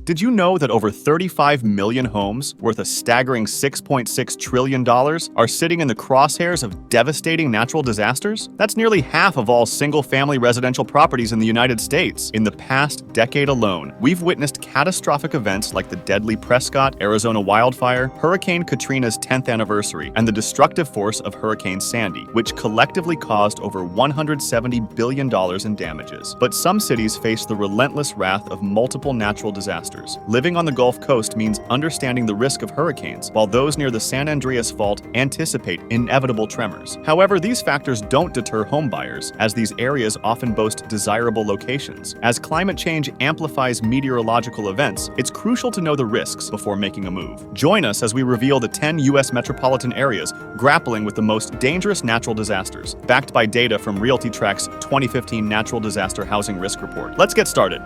Did you know that over 35 million homes, worth a staggering $6.6 trillion, are sitting in the crosshairs of devastating natural disasters? That's nearly half of all single-family residential properties in the United States. In the past decade alone, we've witnessed catastrophic events like the deadly Prescott, Arizona wildfire, Hurricane Katrina's 10th anniversary, and the destructive force of Hurricane Sandy, which collectively caused over $170 billion in damages. But some cities face the relentless wrath of multiple natural disasters. Living on the Gulf Coast means understanding the risk of hurricanes, while those near the San Andreas Fault anticipate inevitable tremors. However, these factors don't deter homebuyers, as these areas often boast desirable locations. As climate change amplifies meteorological events, it's crucial to know the risks before making a move. Join us as we reveal the 10 U.S. metropolitan areas grappling with the most dangerous natural disasters, backed by data from RealtyTrac's 2015 Natural Disaster Housing Risk Report. Let's get started.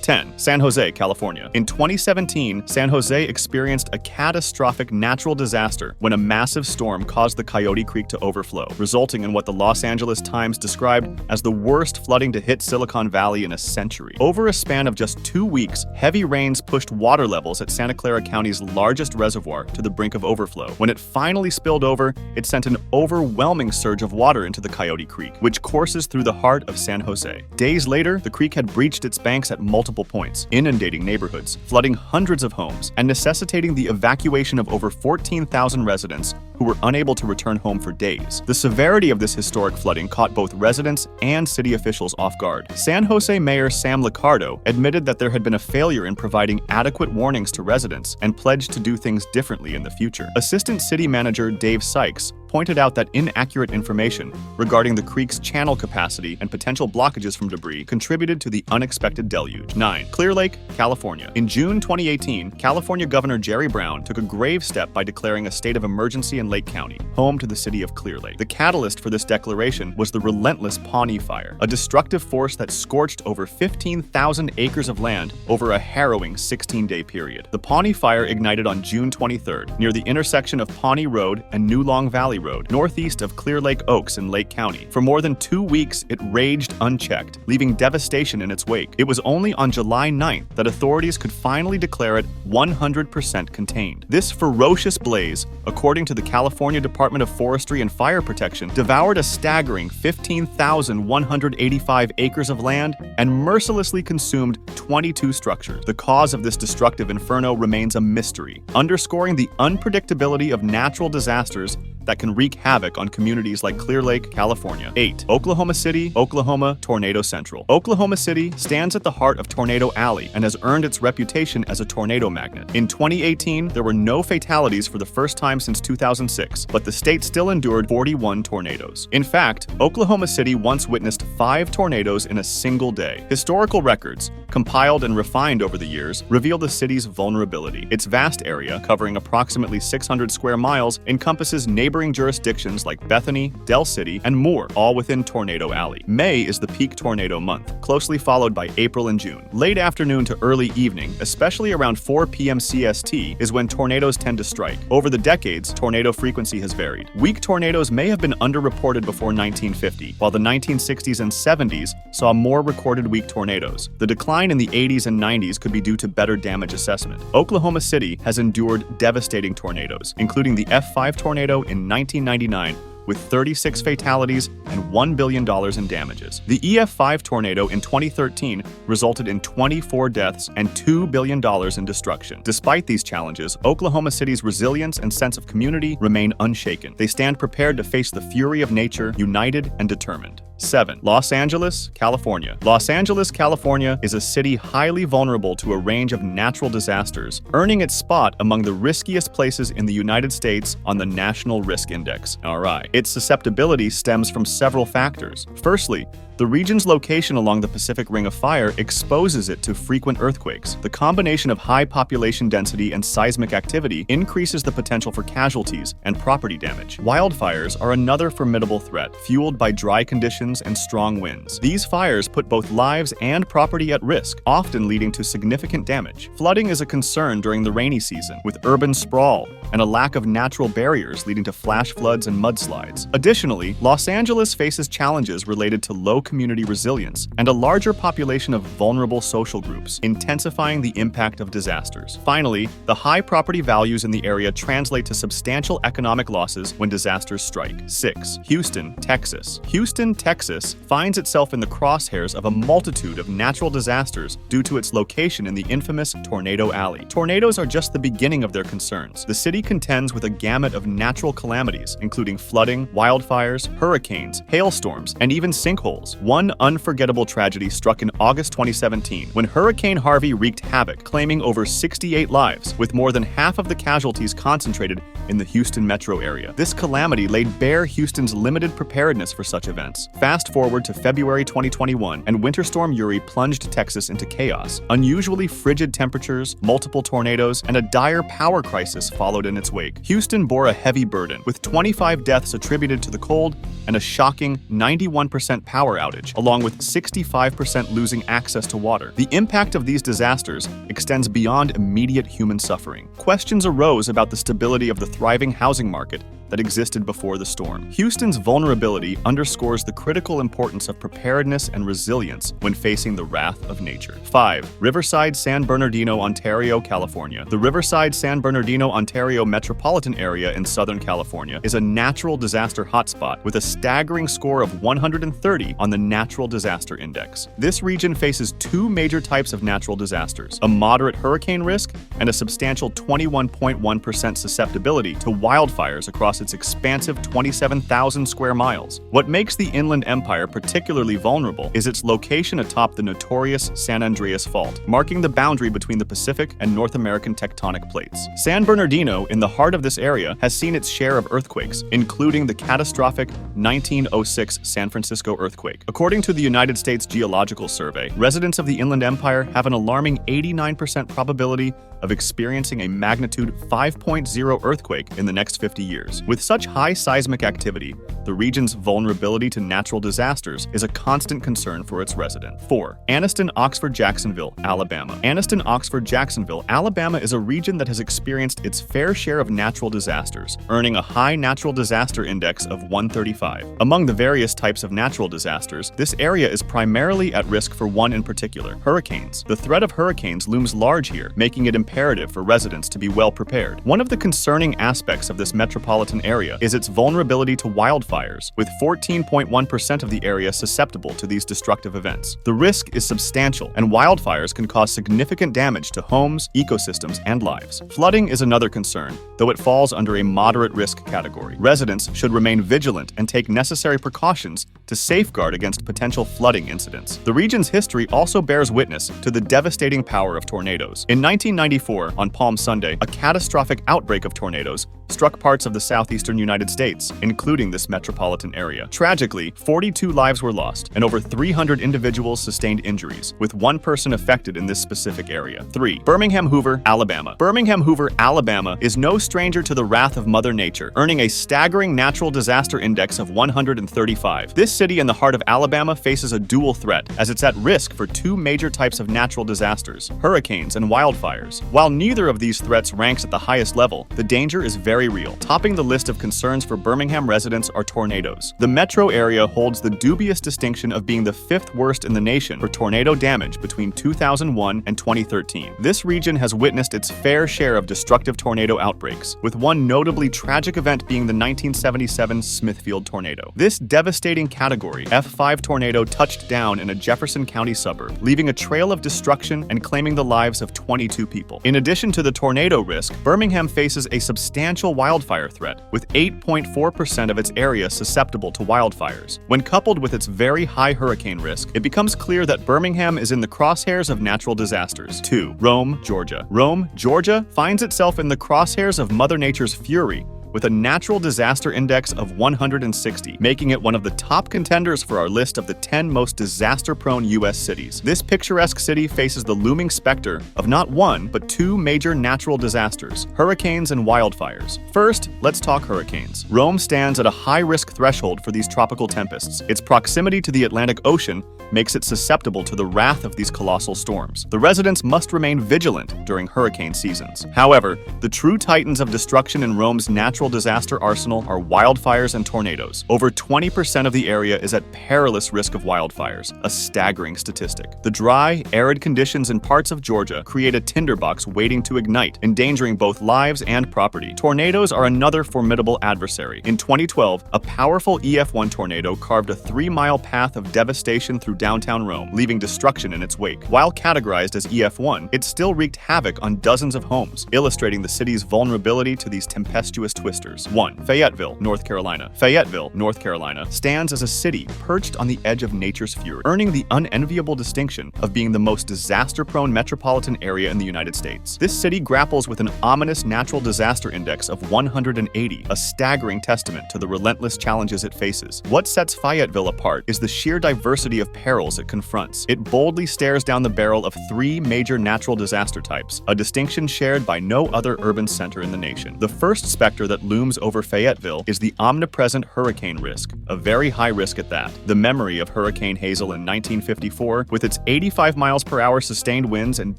10. San Jose, California. In 2017, San Jose experienced a catastrophic natural disaster when a massive storm caused the Coyote Creek to overflow, resulting in what the Los Angeles Times described as the worst flooding to hit Silicon Valley in a century. Over a span of just 2 weeks, heavy rains pushed water levels at Santa Clara County's largest reservoir to the brink of overflow. When it finally spilled over, it sent an overwhelming surge of water into the Coyote Creek, which courses through the heart of San Jose. Days later, the creek had breached its banks at multiple points, inundating neighborhoods, flooding hundreds of homes, and necessitating the evacuation of over 14,000 residents who were unable to return home for days. The severity of this historic flooding caught both residents and city officials off guard. San Jose Mayor Sam Liccardo admitted that there had been a failure in providing adequate warnings to residents and pledged to do things differently in the future. Assistant City Manager Dave Sykes pointed out that inaccurate information regarding the creek's channel capacity and potential blockages from debris contributed to the unexpected deluge. 9. Clear Lake, California. In June 2018, California Governor Jerry Brown took a grave step by declaring a state of emergency in Lake County, home to the city of Clear Lake. The catalyst for this declaration was the relentless Pawnee Fire, a destructive force that scorched over 15,000 acres of land over a harrowing 16-day period. The Pawnee Fire ignited on June 23rd, near the intersection of Pawnee Road and New Long Valley Road, northeast of Clear Lake Oaks in Lake County. For more than 2 weeks, it raged unchecked, leaving devastation in its wake. It was only on July 9th that authorities could finally declare it 100% contained. This ferocious blaze, according to the California Department of Forestry and Fire Protection, devoured a staggering 15,185 acres of land and mercilessly consumed 22 structures. The cause of this destructive inferno remains a mystery, underscoring the unpredictability of natural disasters that can wreak havoc on communities like Clear Lake, California. 8. Oklahoma City, Oklahoma, Tornado Central. Oklahoma City stands at the heart of Tornado Alley and has earned its reputation as a tornado magnet. In 2018, there were no fatalities for the first time since 2006, but the state still endured 41 tornadoes. In fact, Oklahoma City once witnessed 5 tornadoes in a single day. Historical records, compiled and refined over the years, reveal the city's vulnerability. Its vast area, covering approximately 600 square miles, encompasses neighboring jurisdictions like Bethany, Del City, and more, all within Tornado Alley. May is the peak tornado month, closely followed by April and June. Late afternoon to early evening, especially around 4 p.m. CST, is when tornadoes tend to strike. Over the decades, tornado frequency has varied. Weak tornadoes may have been underreported before 1950, while the 1960s and 70s saw more recorded weak tornadoes. The decline in the 80s and 90s could be due to better damage assessment. Oklahoma City has endured devastating tornadoes, including the F5 tornado in 1999, with 36 fatalities and $1 billion in damages. The EF5 tornado in 2013 resulted in 24 deaths and $2 billion in destruction. Despite these challenges, Oklahoma City's resilience and sense of community remain unshaken. They stand prepared to face the fury of nature, united and determined. 7. Los Angeles, California. Los Angeles, California is a city highly vulnerable to a range of natural disasters, earning its spot among the riskiest places in the United States on the National Risk Index, NRI. Its susceptibility stems from several factors. Firstly, the region's location along the Pacific Ring of Fire exposes it to frequent earthquakes. The combination of high population density and seismic activity increases the potential for casualties and property damage. Wildfires are another formidable threat, fueled by dry conditions and strong winds. These fires put both lives and property at risk, often leading to significant damage. Flooding is a concern during the rainy season, with urban sprawl and a lack of natural barriers leading to flash floods and mudslides. Additionally, Los Angeles faces challenges related to low community resilience and a larger population of vulnerable social groups, intensifying the impact of disasters. Finally, the high property values in the area translate to substantial economic losses when disasters strike. 6. Houston, Texas. Houston, Texas finds itself in the crosshairs of a multitude of natural disasters due to its location in the infamous Tornado Alley. Tornadoes are just the beginning of their concerns. The city contends with a gamut of natural calamities, including flooding, wildfires, hurricanes, hailstorms, and even sinkholes. One unforgettable tragedy struck in August 2017 when Hurricane Harvey wreaked havoc, claiming over 68 lives, with more than half of the casualties concentrated in the Houston metro area. This calamity laid bare Houston's limited preparedness for such events. Fast forward to February 2021, and Winter Storm Uri plunged Texas into chaos. Unusually frigid temperatures, multiple tornadoes, and a dire power crisis followed in its wake. Houston bore a heavy burden, with 25 deaths attributed to the cold and a shocking 91% power outage, along with 65% losing access to water. The impact of these disasters extends beyond immediate human suffering. Questions arose about the stability of the thriving housing market that existed before the storm. Houston's vulnerability underscores the critical importance of preparedness and resilience when facing the wrath of nature. 5. Riverside, San Bernardino, Ontario, California. The Riverside-San Bernardino, Ontario metropolitan area in Southern California is a natural disaster hotspot with a staggering score of 130 on the Natural Disaster Index. This region faces two major types of natural disasters: a moderate hurricane risk and a substantial 21.1% susceptibility to wildfires across its expansive 27,000 square miles. What makes the Inland Empire particularly vulnerable is its location atop the notorious San Andreas Fault, marking the boundary between the Pacific and North American tectonic plates. San Bernardino, in the heart of this area, has seen its share of earthquakes, including the catastrophic 1906 San Francisco earthquake. According to the United States Geological Survey, residents of the Inland Empire have an alarming 89% probability of experiencing a magnitude 5.0 earthquake in the next 50 years. With such high seismic activity, the region's vulnerability to natural disasters is a constant concern for its residents. 4. Anniston-Oxford-Jacksonville, Alabama. Anniston-Oxford-Jacksonville, Alabama is a region that has experienced its fair share of natural disasters, earning a high natural disaster index of 135. Among the various types of natural disasters, this area is primarily at risk for one in particular: hurricanes. The threat of hurricanes looms large here, making it imperative for residents to be well prepared. One of the concerning aspects of this metropolitan area is its vulnerability to wildfires, with 14.1% of the area susceptible to these destructive events. The risk is substantial, and wildfires can cause significant damage to homes, ecosystems, and lives. Flooding is another concern, though it falls under a moderate risk category. Residents should remain vigilant and take necessary precautions to safeguard against potential flooding incidents. The region's history also bears witness to the devastating power of tornadoes. In 1994, on Palm Sunday, a catastrophic outbreak of tornadoes struck parts of the southeastern United States, including this metropolitan area. Tragically, 42 lives were lost, and over 300 individuals sustained injuries, with one person affected in this specific area. 3. Birmingham-Hoover, Alabama. Birmingham-Hoover, Alabama is no stranger to the wrath of Mother Nature, earning a staggering natural disaster index of 135. This city in the heart of Alabama faces a dual threat, as it's at risk for two major types of natural disasters: hurricanes and wildfires. While neither of these threats ranks at the highest level, the danger is very real. Topping the list of concerns for Birmingham residents are tornadoes. The metro area holds the dubious distinction of being the 5th worst in the nation for tornado damage between 2001 and 2013. This region has witnessed its fair share of destructive tornado outbreaks, with one notably tragic event being the 1977 Smithfield tornado. This devastating Category F5 tornado touched down in a Jefferson County suburb, leaving a trail of destruction and claiming the lives of 22 people. In addition to the tornado risk, Birmingham faces a substantial wildfire threat, with 8.4% of its area susceptible to wildfires. When coupled with its very high hurricane risk, it becomes clear that Birmingham is in the crosshairs of natural disasters. 2. Rome, Georgia. Rome, Georgia finds itself in the crosshairs of Mother Nature's fury, with a natural disaster index of 160, making it one of the top contenders for our list of the 10 most disaster-prone U.S. cities. This picturesque city faces the looming specter of not one, but two major natural disasters: hurricanes and wildfires. First, let's talk hurricanes. Rome stands at a high-risk threshold for these tropical tempests. Its proximity to the Atlantic Ocean makes it susceptible to the wrath of these colossal storms. The residents must remain vigilant during hurricane seasons. However, the true titans of destruction in Rome's natural natural disaster arsenal are wildfires and tornadoes. Over 20% of the area is at perilous risk of wildfires, a staggering statistic. The dry, arid conditions in parts of Georgia create a tinderbox waiting to ignite, endangering both lives and property. Tornadoes are another formidable adversary. In 2012, a powerful EF1 tornado carved a 3-mile path of devastation through downtown Rome, leaving destruction in its wake. While categorized as EF1, it still wreaked havoc on dozens of homes, illustrating the city's vulnerability to these tempestuous twisters. 1. Fayetteville, North Carolina. Fayetteville, North Carolina, stands as a city perched on the edge of nature's fury, earning the unenviable distinction of being the most disaster-prone metropolitan area in the United States. This city grapples with an ominous natural disaster index of 180, a staggering testament to the relentless challenges it faces. What sets Fayetteville apart is the sheer diversity of perils it confronts. It boldly stares down the barrel of 3 major natural disaster types, a distinction shared by no other urban center in the nation. The first specter that looms over Fayetteville is the omnipresent hurricane risk, a very high risk at that. The memory of Hurricane Hazel in 1954, with its 85 miles per hour sustained winds and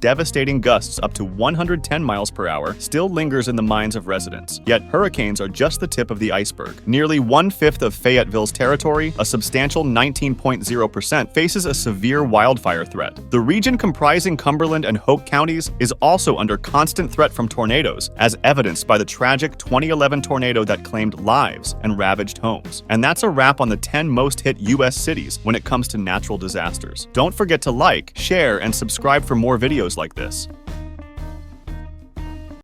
devastating gusts up to 110 miles per hour, still lingers in the minds of residents. Yet hurricanes are just the tip of the iceberg. Nearly 1/5 of Fayetteville's territory, a substantial 19.0%, faces a severe wildfire threat. The region comprising Cumberland and Hoke counties is also under constant threat from tornadoes, as evidenced by the tragic 2011 tornado that claimed lives and ravaged homes. And that's a wrap on the 10 most hit U.S. cities when it comes to natural disasters. Don't forget to like, share, and subscribe for more videos like this.